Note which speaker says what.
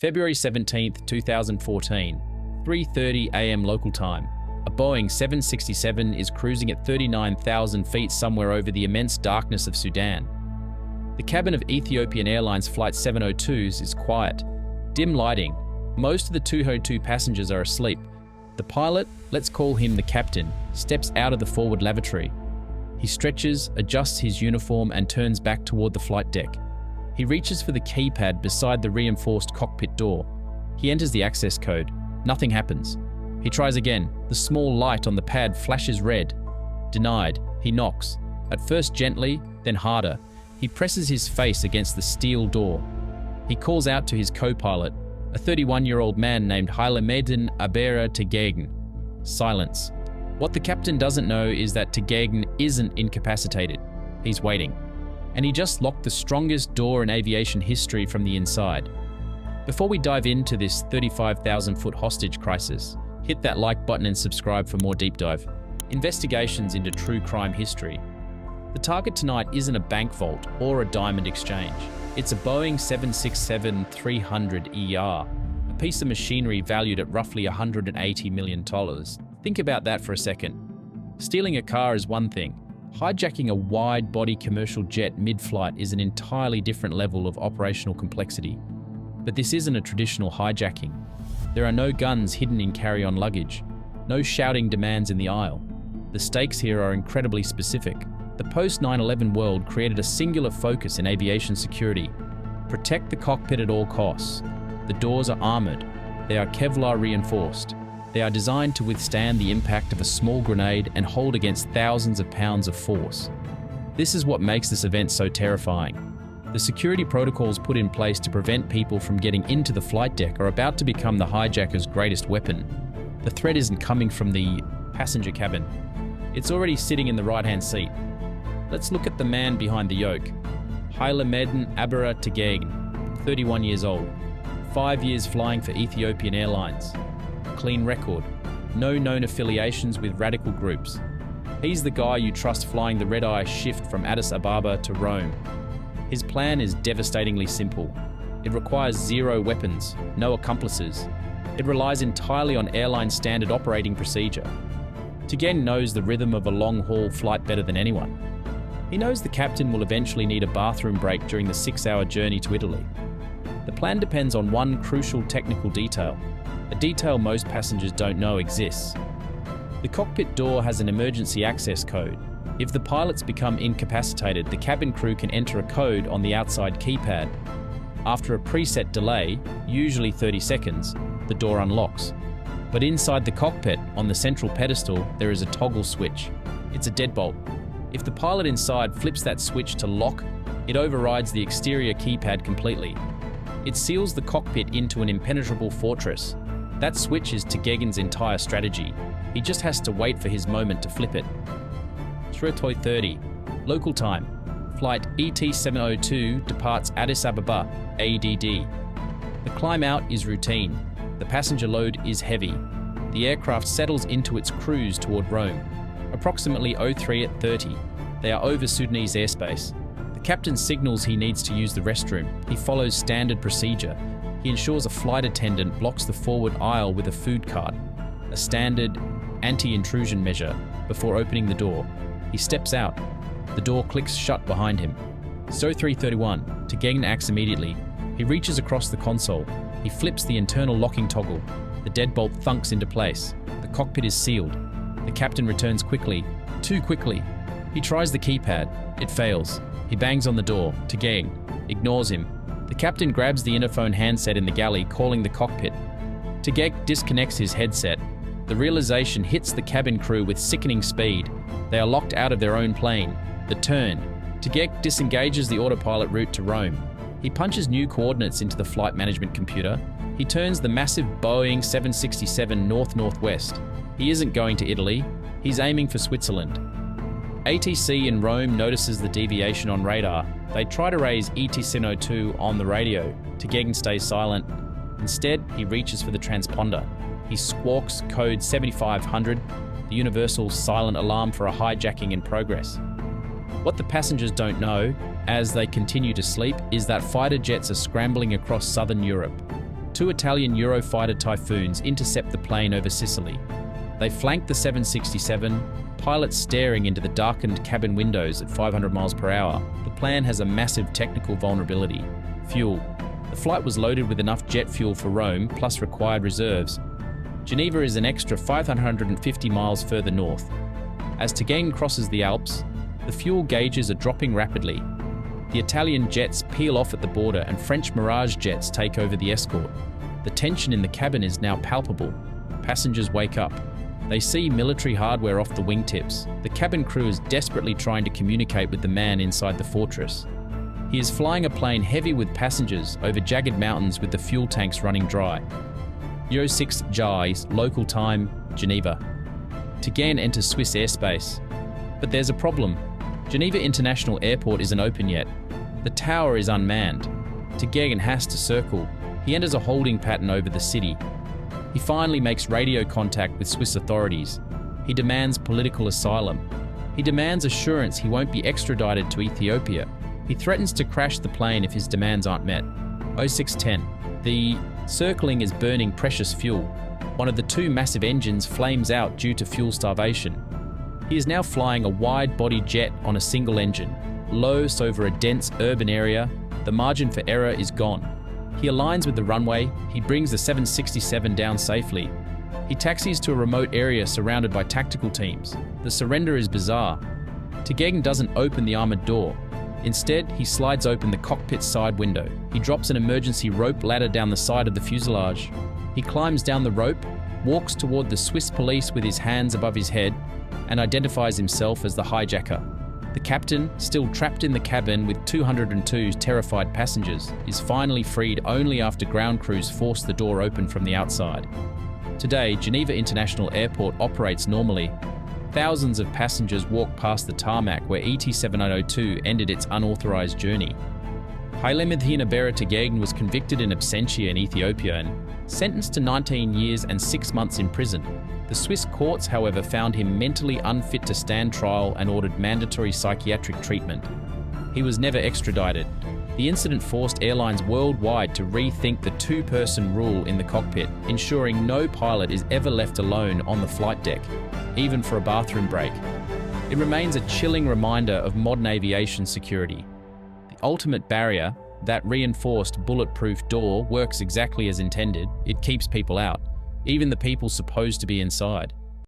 Speaker 1: February 17, 2014, 3:30 a.m. local time. A Boeing 767 is cruising at 39,000 feet somewhere over the immense darkness of Sudan. The cabin of Ethiopian Airlines Flight 702s is quiet. Dim lighting. Most of the 202 passengers are asleep. The pilot, let's call him the captain, steps out of the forward lavatory. He stretches, adjusts his uniform, and turns back toward the flight deck. He reaches for the keypad beside the reinforced cockpit door. He enters the access code. Nothing happens. He tries again. The small light on the pad flashes red. Denied. He knocks. At first gently, then harder. He presses his face against the steel door. He calls out to his co-pilot, a 31-year-old man named Hailemedhin Abera Tegegn. Silence. What the captain doesn't know is that Tegegn isn't incapacitated. He's waiting. And he just locked the strongest door in aviation history from the inside. Before we dive into this 35,000-foot hostage crisis, hit that like button and subscribe for more deep dive. Investigations into true crime history. The target tonight isn't a bank vault or a diamond exchange. It's a Boeing 767-300ER, a piece of machinery valued at roughly $180 million. Think about that for a second. Stealing a car is one thing. Hijacking a wide-body commercial jet mid-flight is an entirely different level of operational complexity. But this isn't a traditional hijacking. There are no guns hidden in carry-on luggage, no shouting demands in the aisle. The stakes here are incredibly specific. The post-9/11 world created a singular focus in aviation security. Protect the cockpit at all costs. The doors are armored. They are Kevlar reinforced. They are designed to withstand the impact of a small grenade and hold against thousands of pounds of force. This is what makes this event so terrifying. The security protocols put in place to prevent people from getting into the flight deck are about to become the hijacker's greatest weapon. The threat isn't coming from the passenger cabin. It's already sitting in the right-hand seat. Let's look at the man behind the yoke. Hailemedhin Abera Tegegn, 31 years old, 5 years flying for Ethiopian Airlines. Clean record, no known affiliations with radical groups. He's the guy you trust flying the red-eye shift from Addis Ababa to Rome. His plan is devastatingly simple. It requires zero weapons, no accomplices. It relies entirely on airline standard operating procedure. Tegegn knows the rhythm of a long-haul flight better than anyone. He knows the captain will eventually need a bathroom break during the 6-hour journey to Italy. The plan depends on one crucial technical detail, a detail most passengers don't know exists. The cockpit door has an emergency access code. If the pilots become incapacitated, the cabin crew can enter a code on the outside keypad. After a preset delay, usually 30 seconds, the door unlocks. But inside the cockpit, on the central pedestal, there is a toggle switch. It's a deadbolt. If the pilot inside flips that switch to lock, it overrides the exterior keypad completely. It seals the cockpit into an impenetrable fortress. That switch is Tegegn's entire strategy. He just has to wait for his moment to flip it. 3:30, local time. Flight ET-702 departs Addis Ababa, ADD. The climb out is routine. The passenger load is heavy. The aircraft settles into its cruise toward Rome. Approximately 03:30, they are over Sudanese airspace. The captain signals he needs to use the restroom. He follows standard procedure. He ensures a flight attendant blocks the forward aisle with a food cart, a standard anti-intrusion measure, before opening the door. He steps out. The door clicks shut behind him. 03:31, Tegegn acts immediately. He reaches across the console. He flips the internal locking toggle. The deadbolt thunks into place. The cockpit is sealed. The captain returns quickly, too quickly. He tries the keypad. It fails. He bangs on the door. Tegegn ignores him. The captain grabs the interphone handset in the galley, calling the cockpit. Tegegn disconnects his headset. The realization hits the cabin crew with sickening speed. They are locked out of their own plane. The turn. Tegegn disengages the autopilot route to Rome. He punches new coordinates into the flight management computer. He turns the massive Boeing 767 north-northwest. He isn't going to Italy. He's aiming for Switzerland. ATC in Rome notices the deviation on radar. They try to raise ET-702 on the radio. Tegegn stays silent. Instead, he reaches for the transponder. He squawks code 7500, the universal silent alarm for a hijacking in progress. What the passengers don't know, as they continue to sleep, is that fighter jets are scrambling across southern Europe. Two Italian Eurofighter Typhoons intercept the plane over Sicily. They flank the 767, pilots staring into the darkened cabin windows at 500 miles per hour. The plane has a massive technical vulnerability: fuel. The flight was loaded with enough jet fuel for Rome, plus required reserves. Geneva is an extra 550 miles further north. As Tegegn crosses the Alps, the fuel gauges are dropping rapidly. The Italian jets peel off at the border and French Mirage jets take over the escort. The tension in the cabin is now palpable. Passengers wake up. They see military hardware off the wingtips. The cabin crew is desperately trying to communicate with the man inside the fortress. He is flying a plane heavy with passengers over jagged mountains with the fuel tanks running dry. 06 JAIS, local time, Geneva. Tegegn enters Swiss airspace. But there's a problem. Geneva International Airport isn't open yet. The tower is unmanned. Tegegn has to circle. He enters a holding pattern over the city. He finally makes radio contact with Swiss authorities. He demands political asylum. He demands assurance he won't be extradited to Ethiopia. He threatens to crash the plane if his demands aren't met. 0610. The circling is burning precious fuel. One of the two massive engines flames out due to fuel starvation. He is now flying a wide-body jet on a single engine. Lows over a dense urban area. The margin for error is gone. He aligns with the runway. He brings the 767 down safely. He taxis to a remote area surrounded by tactical teams. The surrender is bizarre. Tegegn doesn't open the armored door. Instead, he slides open the cockpit side window. He drops an emergency rope ladder down the side of the fuselage. He climbs down the rope, walks toward the Swiss police with his hands above his head, and identifies himself as the hijacker. The captain, still trapped in the cabin with 202 terrified passengers, is finally freed only after ground crews force the door open from the outside. Today, Geneva International Airport operates normally. Thousands of passengers walk past the tarmac where ET-702 ended its unauthorized journey. Hailemedhin Abera Tegegn was convicted in absentia in Ethiopia and sentenced to 19 years and 6 months in prison. The Swiss courts, however, found him mentally unfit to stand trial and ordered mandatory psychiatric treatment. He was never extradited. The incident forced airlines worldwide to rethink the two-person rule in the cockpit, ensuring no pilot is ever left alone on the flight deck, even for a bathroom break. It remains a chilling reminder of modern aviation security. The ultimate barrier, that reinforced bulletproof door, works exactly as intended. It keeps people out, even the people supposed to be inside.